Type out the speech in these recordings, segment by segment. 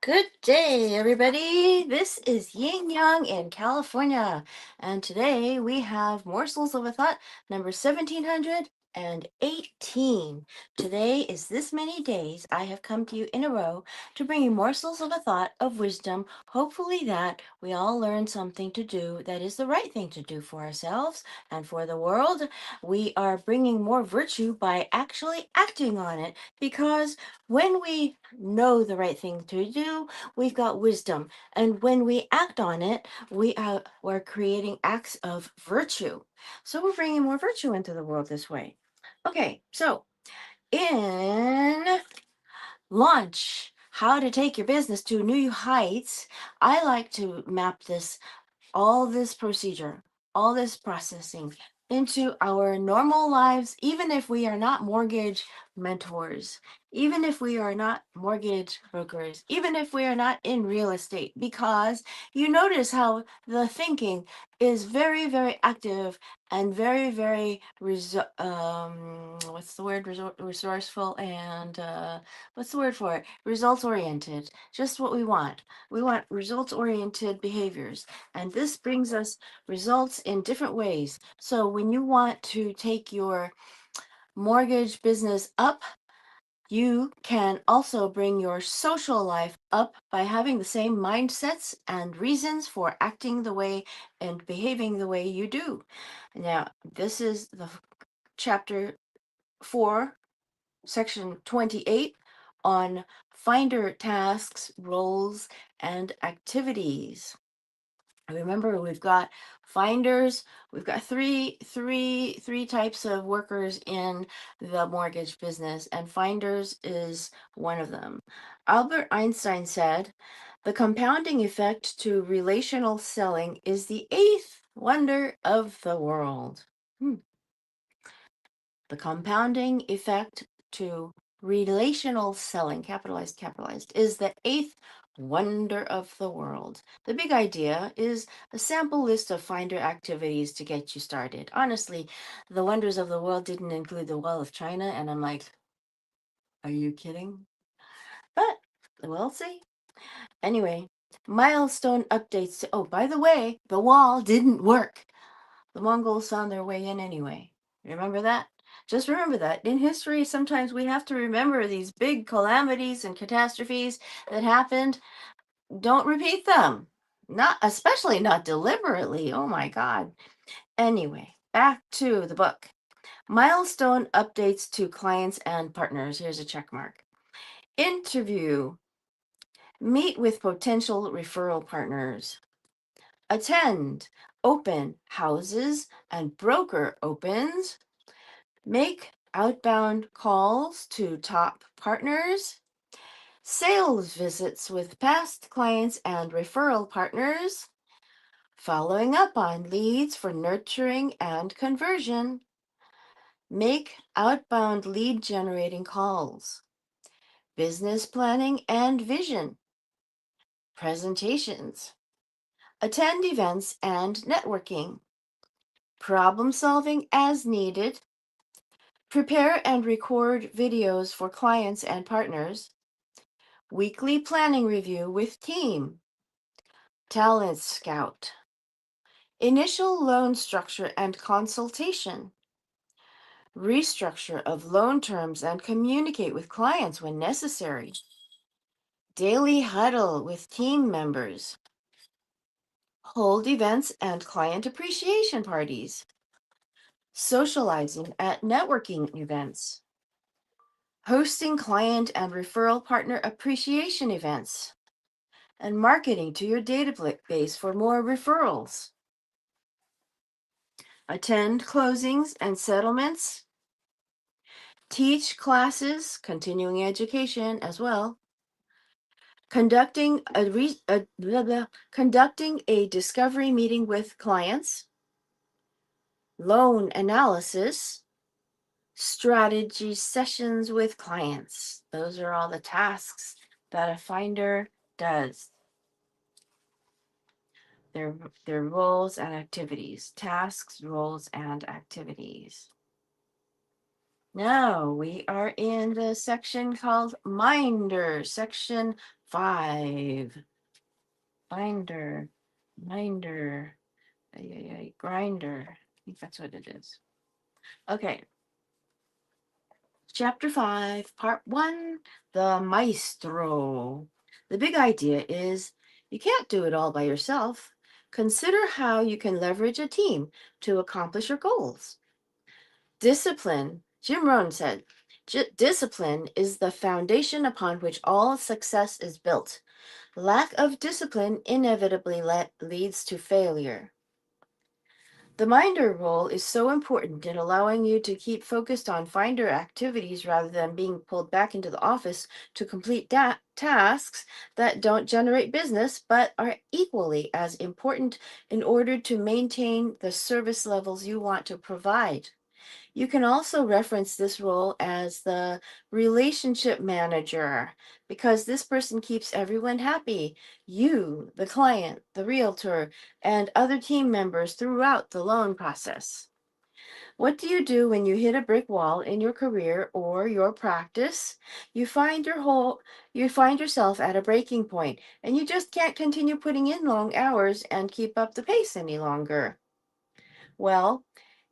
Good day, everybody. This is Yin Yang in California, and today we have Morsels of a Thought number 1718. Today is this many days I have come to you in a row to bring you morsels of a thought of wisdom, hopefully that we all learn something to do that is the right thing to do for ourselves and for the world. We are bringing more virtue by actually acting on it because when we know the right thing to do, we've got wisdom. And when we act on it, we're creating acts of virtue. So we're bringing more virtue into the world this way. Okay, so in launch, how to take your business to new heights, I like to map all this procedure, all this processing into our normal lives, even if we are not mortgage mentors, even if we are not mortgage brokers, even if we are not in real estate, because you notice how the thinking is very, very active and very, very what's the word? Resourceful and what's the word for it? Results oriented. Just what we want. We want results oriented behaviors. And this brings us results in different ways. So when you want to take your mortgage business up, you can also bring your social life up by having the same mindsets and reasons for acting the way and behaving the way you do. Now, this is the chapter 4, section 28 on finder tasks, roles, and activities. Remember, we've got finders. We've got three types of workers in the mortgage business, and finders is one of them. Albert Einstein said, "The compounding effect to relational selling is the eighth wonder of the world." The compounding effect to relational selling, capitalized, is the eighth wonder of the world. The big idea is a sample list of finder activities to get you started. Honestly, the wonders of the world didn't include the Wall of China, and I'm like, are you kidding? But we'll see. Anyway, milestone updates. Oh, by the way, the wall didn't work. The Mongols found their way in anyway. Remember that? Just remember that. In history, sometimes we have to remember these big calamities and catastrophes that happened. Don't repeat them. Not especially not deliberately. Oh my God. Anyway, back to the book. Milestone updates to clients and partners. Here's a check mark. Interview. Meet with potential referral partners. Attend open houses and broker opens. Make outbound calls to top partners. Sales visits with past clients and referral partners. Following up on leads for nurturing and conversion. Make outbound lead generating calls. Business planning and vision. Presentations. Attend events and networking. Problem solving as needed. Prepare and record videos for clients and partners. Weekly planning review with team. Talent scout. Initial loan structure and consultation. Restructure of loan terms and communicate with clients when necessary. Daily huddle with team members. Hold events and client appreciation parties. Socializing at networking events. Hosting client and referral partner appreciation events. And marketing to your database for more referrals. Attend closings and settlements. Teach classes, continuing education as well. Conducting conducting a discovery meeting with clients. Loan analysis. Strategy sessions with clients. Those are all the tasks that a finder does. Their roles and activities. Tasks, roles, and activities. Now we are in the section called Minder, section 5. Binder, minder, grinder. I think that's what it is. Okay. Chapter 5, Part 1, The Maestro. The big idea is you can't do it all by yourself. Consider how you can leverage a team to accomplish your goals. Discipline, Jim Rohn said, discipline is the foundation upon which all success is built. Lack of discipline inevitably leads to failure. The minder role is so important in allowing you to keep focused on finder activities rather than being pulled back into the office to complete tasks that don't generate business but are equally as important in order to maintain the service levels you want to provide. You can also reference this role as the relationship manager because this person keeps everyone happy. You, the client, the realtor, and other team members throughout the loan process. What do you do when you hit a brick wall in your career or your practice? You find yourself at a breaking point and you just can't continue putting in long hours and keep up the pace any longer. Well,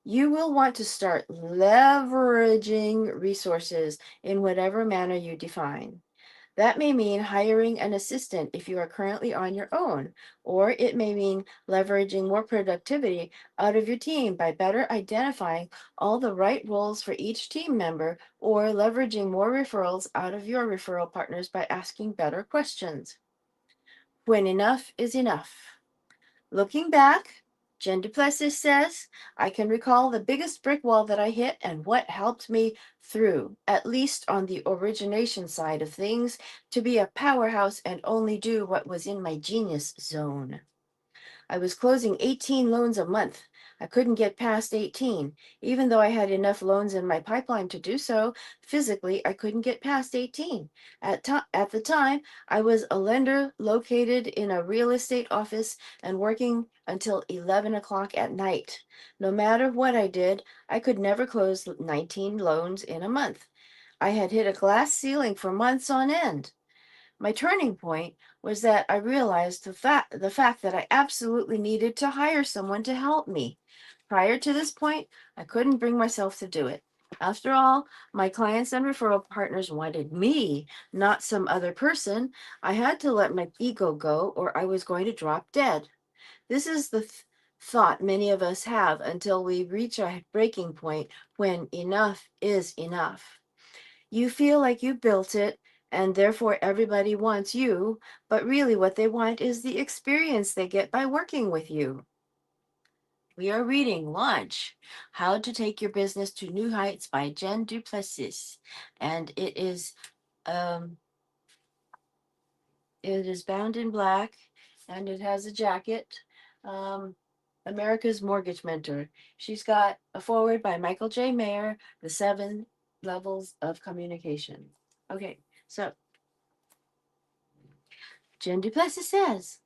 you will want to start leveraging resources in whatever manner you define. That may mean hiring an assistant if you are currently on your own, or it may mean leveraging more productivity out of your team by better identifying all the right roles for each team member, or leveraging more referrals out of your referral partners by asking better questions. When enough is enough. Looking back, Jen Duplessis says, I can recall the biggest brick wall that I hit and what helped me through, at least on the origination side of things, to be a powerhouse and only do what was in my genius zone. I was closing 18 loans a month. I couldn't get past 18. Even though I had enough loans in my pipeline to do so, physically, I couldn't get past 18. At the time, I was a lender located in a real estate office and working until 11 o'clock at night. No matter what I did, I could never close 19 loans in a month. I had hit a glass ceiling for months on end. My turning point was that I realized the fact that I absolutely needed to hire someone to help me. Prior to this point, I couldn't bring myself to do it. After all, my clients and referral partners wanted me, not some other person. I had to let my ego go or I was going to drop dead. This is the thought many of us have until we reach a breaking point when enough is enough. You feel like you built it and therefore everybody wants you, but really what they want is the experience they get by working with you. We are reading Launch, How to Take Your Business to New Heights by Jen Duplessis. And um it is bound in black and it has a jacket. Um America's Mortgage Mentor. She's got a foreword by Michael J. Mayer, The 7 Levels of Communication. Okay, so Jen Duplessis says,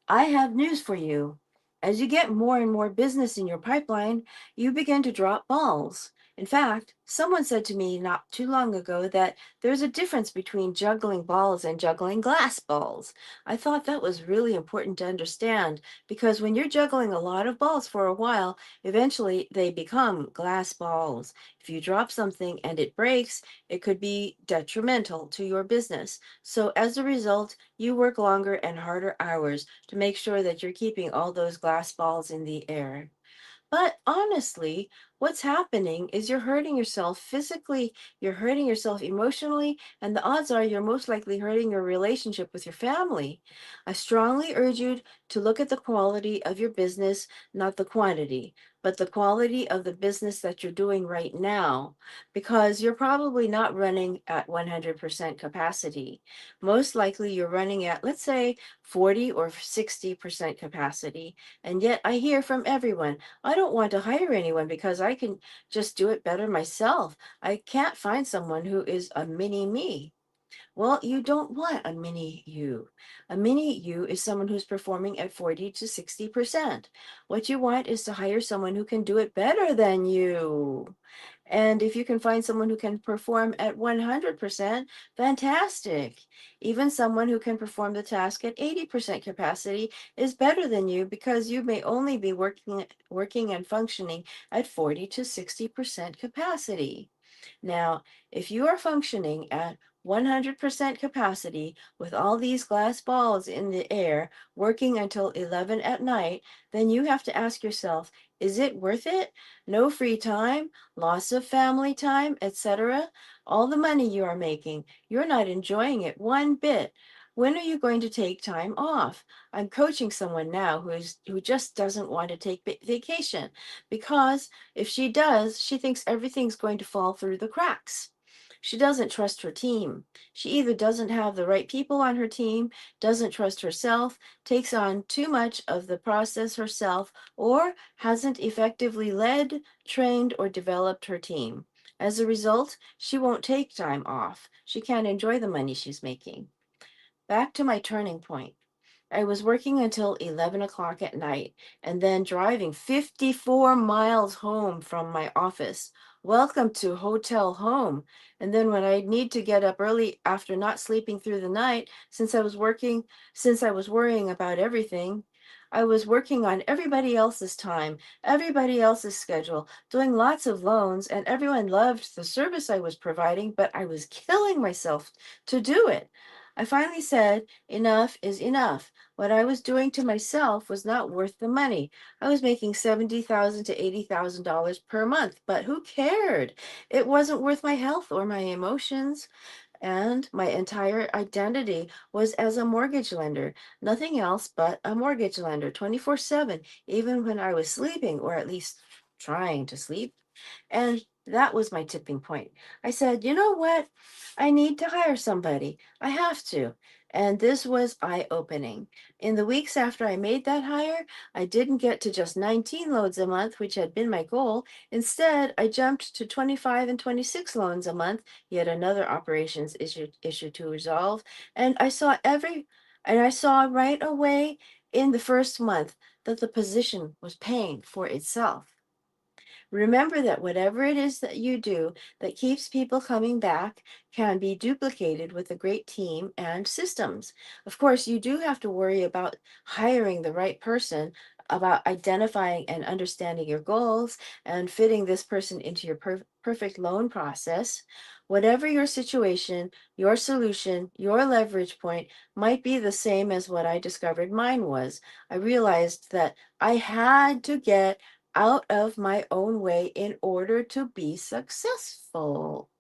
I have news for you. As you get more and more business in your pipeline, you begin to drop balls. In fact, someone said to me not too long ago that there's a difference between juggling balls and juggling glass balls. I thought that was really important to understand because when you're juggling a lot of balls for a while, eventually they become glass balls. If you drop something and it breaks, it could be detrimental to your business. So as a result, you work longer and harder hours to make sure that you're keeping all those glass balls in the air. But honestly, what's happening is you're hurting yourself physically, you're hurting yourself emotionally, and the odds are you're most likely hurting your relationship with your family. I strongly urge you to look at the quality of your business, not the quantity, but the quality of the business that you're doing right now, because you're probably not running at 100% capacity. Most likely you're running at, let's say, 40 or 60% capacity. And yet I hear from everyone, I don't want to hire anyone because I can just do it better myself. I can't find someone who is a mini me. Well, you don't want a mini you. A mini you is someone who's performing at 40 to 60%. What you want is to hire someone who can do it better than you. And if you can find someone who can perform at 100%, fantastic. Even someone who can perform the task at 80% capacity is better than you because you may only be working and functioning at 40 to 60% capacity. Now, if you are functioning at 100% capacity with all these glass balls in the air working until 11 at night, then you have to ask yourself, is it worth it? No free time, loss of family time, etc. All the money you are making, you're not enjoying it one bit. When are you going to take time off? I'm coaching someone now who just doesn't want to take vacation because if she does, she thinks everything's going to fall through the cracks. She doesn't trust her team. She either doesn't have the right people on her team, doesn't trust herself, takes on too much of the process herself, or hasn't effectively led, trained, or developed her team. As a result, she won't take time off. She can't enjoy the money she's making. Back to my turning point. I was working until 11 o'clock at night and then driving 54 miles home from my office. Welcome to hotel home. And then when I need to get up early after not sleeping through the night, since I was worrying about everything, I was working on everybody else's time, everybody else's schedule, doing lots of loans, and everyone loved the service I was providing, but I was killing myself to do it. I finally said, enough is enough. What I was doing to myself was not worth the money. I was making $70,000 to $80,000 per month, but who cared? It wasn't worth my health or my emotions. And my entire identity was as a mortgage lender, nothing else but a mortgage lender, 24/7, even when I was sleeping, or at least trying to sleep. And that was my tipping point. I said, you know what? I need to hire somebody. I have to. And this was eye opening. In the weeks after I made that hire, I didn't get to just 19 loans a month, which had been my goal. Instead, I jumped to 25 and 26 loans a month, yet another operations issue to resolve. And I saw right away in the first month that the position was paying for itself. Remember that whatever it is that you do that keeps people coming back can be duplicated with a great team and systems. Of course, you do have to worry about hiring the right person, about identifying and understanding your goals, and fitting this person into your perfect loan process. Whatever your situation, your solution, your leverage point might be the same as what I discovered mine was. I realized that I had to get out of my own way in order to be successful.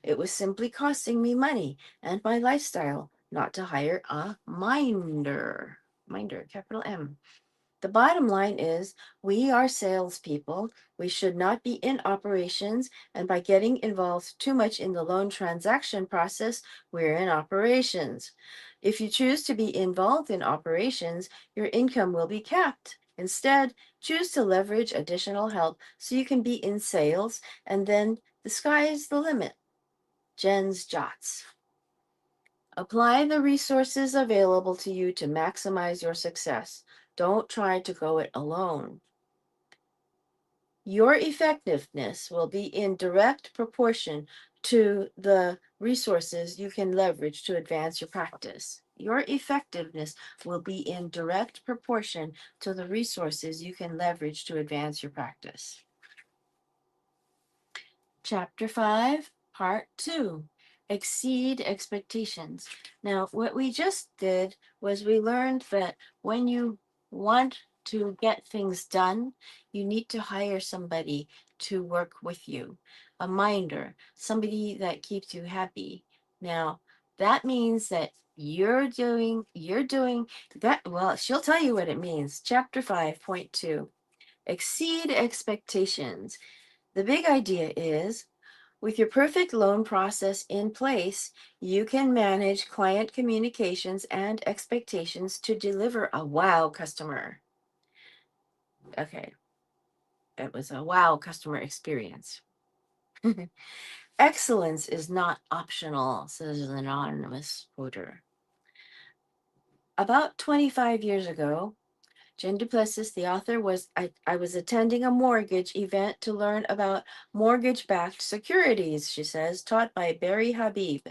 It was simply costing me money and my lifestyle not to hire a minder, capital M. The bottom line is we are salespeople. We should not be in operations. And by getting involved too much in the loan transaction process, we're in operations. If you choose to be involved in operations, your income will be capped. Instead, choose to leverage additional help so you can be in sales, and then the sky is the limit. Jen's Jots. Apply the resources available to you to maximize your success. Don't try to go it alone. Your effectiveness will be in direct proportion to the resources you can leverage to advance your practice. Your effectiveness will be in direct proportion to the resources you can leverage to advance your practice. Chapter 5, Part 2, Exceed Expectations. Now, what we just did was we learned that when you want to get things done, you need to hire somebody to work with you, a minder, somebody that keeps you happy. Now, that means that you're doing that. Well, she'll tell you what it means. Chapter 5.2, Exceed Expectations. The big idea is with your perfect loan process in place, you can manage client communications and expectations to deliver a wow customer. Okay, it was a wow customer experience. Excellence is not optional, says an anonymous quoter. About 25 years ago, Jen Duplessis, the author, I was attending a mortgage event to learn about mortgage-backed securities, she says, taught by Barry Habib.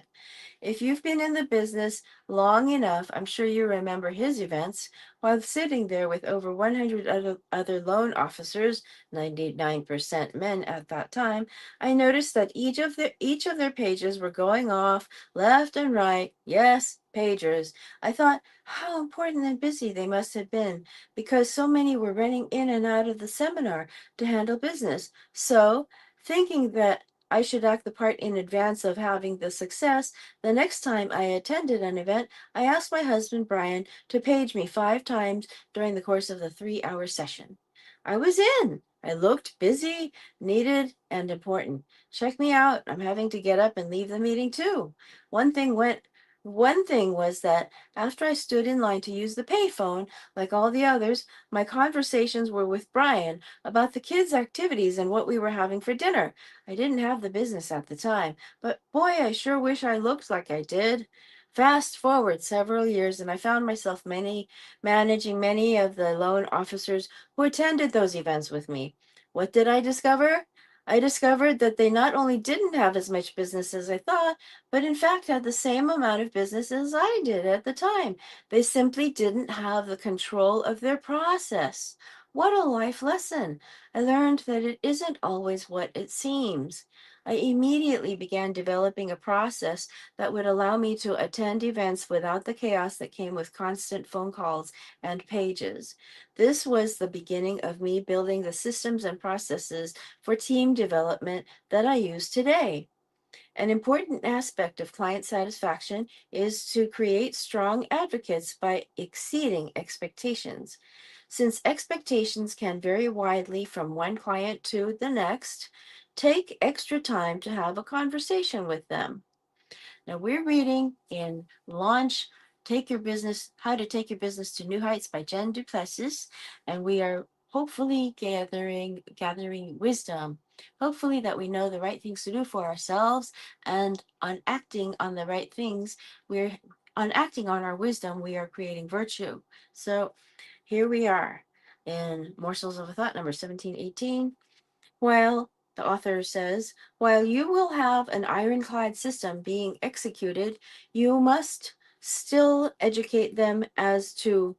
If you've been in the business long enough, I'm sure you remember his events. While sitting there with over 100 other loan officers, 99% men at that time, I noticed that each of their pages were going off left and right. Yes, pagers. I thought how important and busy they must have been because so many were running in and out of the seminar to handle business. So, thinking that I should act the part in advance of having the success, the next time I attended an event, I asked my husband Brian to page me 5 times during the course of the 3 hour session. I was in. I looked busy, needed, and important. Check me out. I'm having to get up and leave the meeting too. One thing went One thing was that after I stood in line to use the payphone, like all the others, my conversations were with Brian about the kids' activities and what we were having for dinner. I didn't have the business at the time, but boy, I sure wish I looked like I did. Fast forward several years, and I found myself managing many of the loan officers who attended those events with me. What did I discover? I discovered that they not only didn't have as much business as I thought, but in fact had the same amount of business as I did at the time. They simply didn't have the control of their process. What a life lesson! I learned that it isn't always what it seems. I immediately began developing a process that would allow me to attend events without the chaos that came with constant phone calls and pages. This was the beginning of me building the systems and processes for team development that I use today. An important aspect of client satisfaction is to create strong advocates by exceeding expectations. Since expectations can vary widely from one client to the next, take extra time to have a conversation with them. Now we're reading in Launch Take Your Business, How to Take Your Business to New Heights by Jen Duplessis, and we are hopefully gathering wisdom. Hopefully that we know the right things to do for ourselves, and on acting on the right things, we're on acting on our wisdom, we are creating virtue. So here we are in Morsels of a Thought number 1718. While the author says, while you will have an ironclad system being executed, you must still educate them as to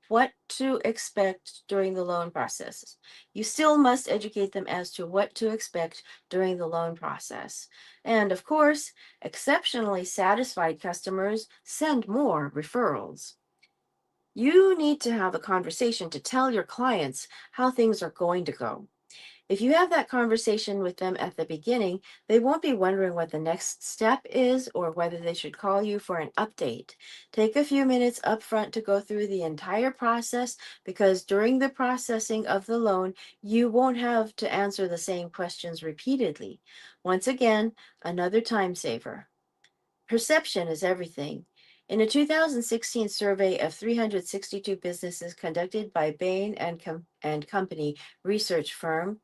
what to expect during the loan process. You still must educate them as to what to expect during the loan process. And of course, exceptionally satisfied customers send more referrals. You need to have a conversation to tell your clients how things are going to go. If you have that conversation with them at the beginning, they won't be wondering what the next step is or whether they should call you for an update. Take a few minutes up front to go through the entire process because during the processing of the loan, you won't have to answer the same questions repeatedly. Once again, another time saver. Perception is everything. In a 2016 survey of 362 businesses conducted by Bain and Company research firm,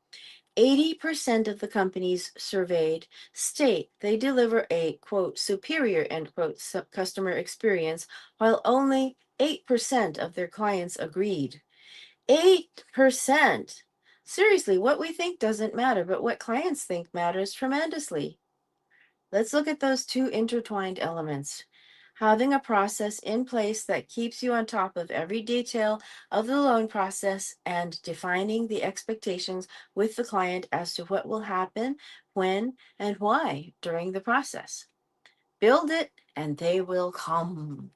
80% of the companies surveyed state they deliver a quote superior end quote customer experience, while only 8% of their clients agreed. 8%! Seriously, what we think doesn't matter, but what clients think matters tremendously. Let's look at those two intertwined elements. Having a process in place that keeps you on top of every detail of the loan process and defining the expectations with the client as to what will happen, when, and why during the process. Build it and they will come.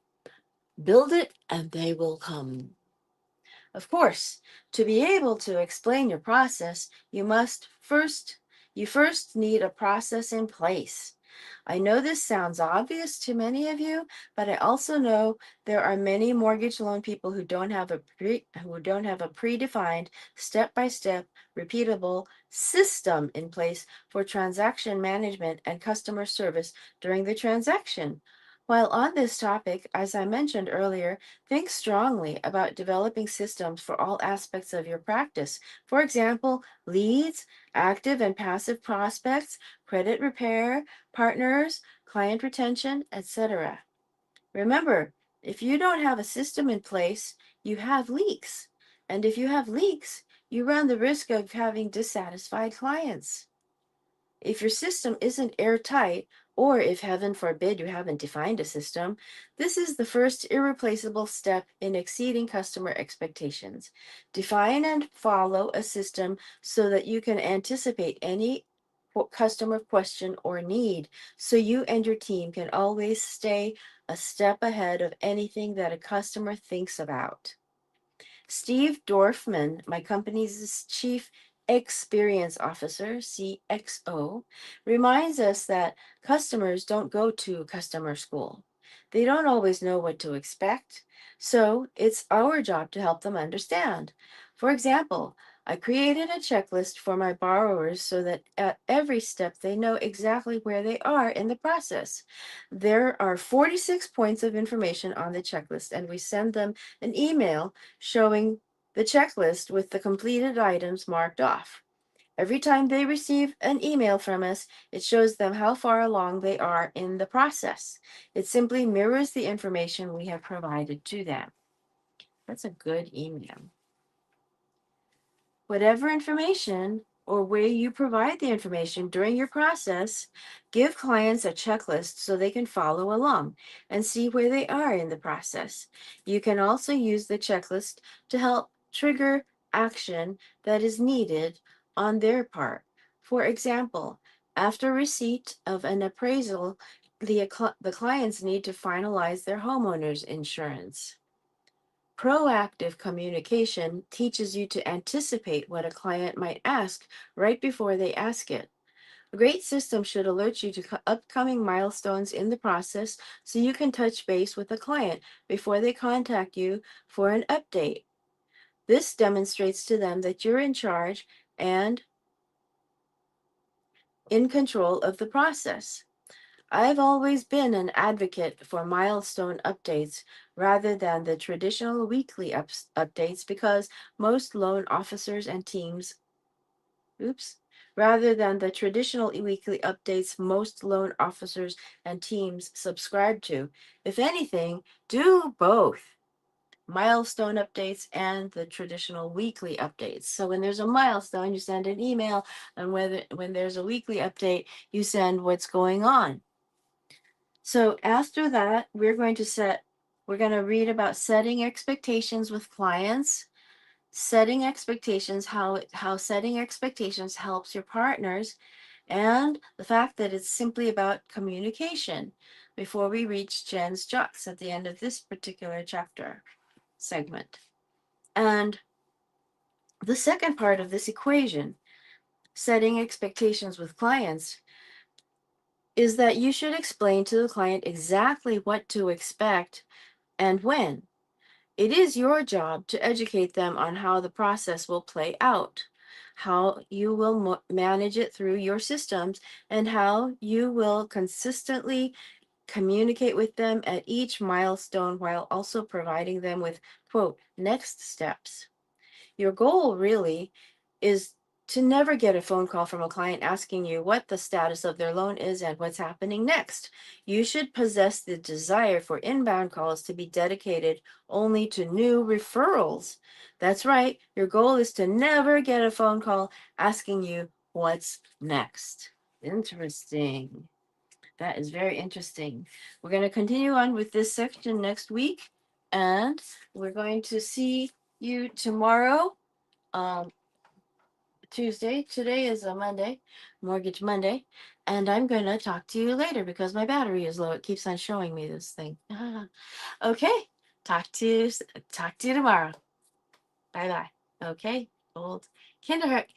Build it and they will come. Of course, to be able to explain your process, you first need a process in place. I know this sounds obvious to many of you, but I also know there are many mortgage loan people who don't have a predefined step-by-step repeatable system in place for transaction management and customer service during the transaction. While on this topic, as I mentioned earlier, think strongly about developing systems for all aspects of your practice. For example, leads, active and passive prospects, credit repair, partners, client retention, etc. Remember, if you don't have a system in place, you have leaks. And if you have leaks, you run the risk of having dissatisfied clients. If your system isn't airtight, or if heaven forbid you haven't defined a system, this is the first irreplaceable step in exceeding customer expectations. Define and follow a system so that you can anticipate any customer question or need, so you and your team can always stay a step ahead of anything that a customer thinks about. Steve Dorfman, my company's chief experience officer, CXO, reminds us that customers don't go to customer school. They don't always know what to expect, so it's our job to help them understand. For example, I created a checklist for my borrowers so that at every step they know exactly where they are in the process. There are 46 points of information on the checklist, and we send them an email showing the checklist with the completed items marked off. Every time they receive an email from us, it shows them how far along they are in the process. It simply mirrors the information we have provided to them. That's a good email. Whatever information or way you provide the information during your process, give clients a checklist so they can follow along and see where they are in the process. You can also use the checklist to help trigger action that is needed on their part. For example, after receipt of an appraisal, the clients need to finalize their homeowner's insurance. Proactive communication teaches you to anticipate what a client might ask right before they ask it. A great system should alert you to upcoming milestones in the process so you can touch base with the client before they contact you for an update. This demonstrates to them that you're in charge and in control of the process. I've always been an advocate for milestone updates rather than the traditional weekly updates because most loan officers and teams, oops, rather than the traditional weekly updates most loan officers and teams subscribe to. If anything, do both milestone updates and the traditional weekly updates. So when there's a milestone, you send an email, and when there's a weekly update, you send what's going on. So after that, we're going to read about setting expectations with clients, setting expectations, how setting expectations helps your partners, and the fact that it's simply about communication before we reach Jen's jocks at the end of this particular chapter segment. And the second part of this equation, setting expectations with clients, is that you should explain to the client exactly what to expect and when. It is your job to educate them on how the process will play out, how you will manage it through your systems, and how you will consistently communicate with them at each milestone while also providing them with, quote, next steps. Your goal really is to never get a phone call from a client asking you what the status of their loan is and what's happening next. You should possess the desire for inbound calls to be dedicated only to new referrals. That's right. Your goal is to never get a phone call asking you what's next. Interesting. That is very interesting. We're going to continue on with this section next week, and we're going to see you tomorrow, um, Tuesday. Today is a Monday, Mortgage Monday, and I'm going to talk to you later because my battery is low. It keeps on showing me this thing. Okay, talk to you, talk to you tomorrow. Bye bye. Okay, old kindergarten.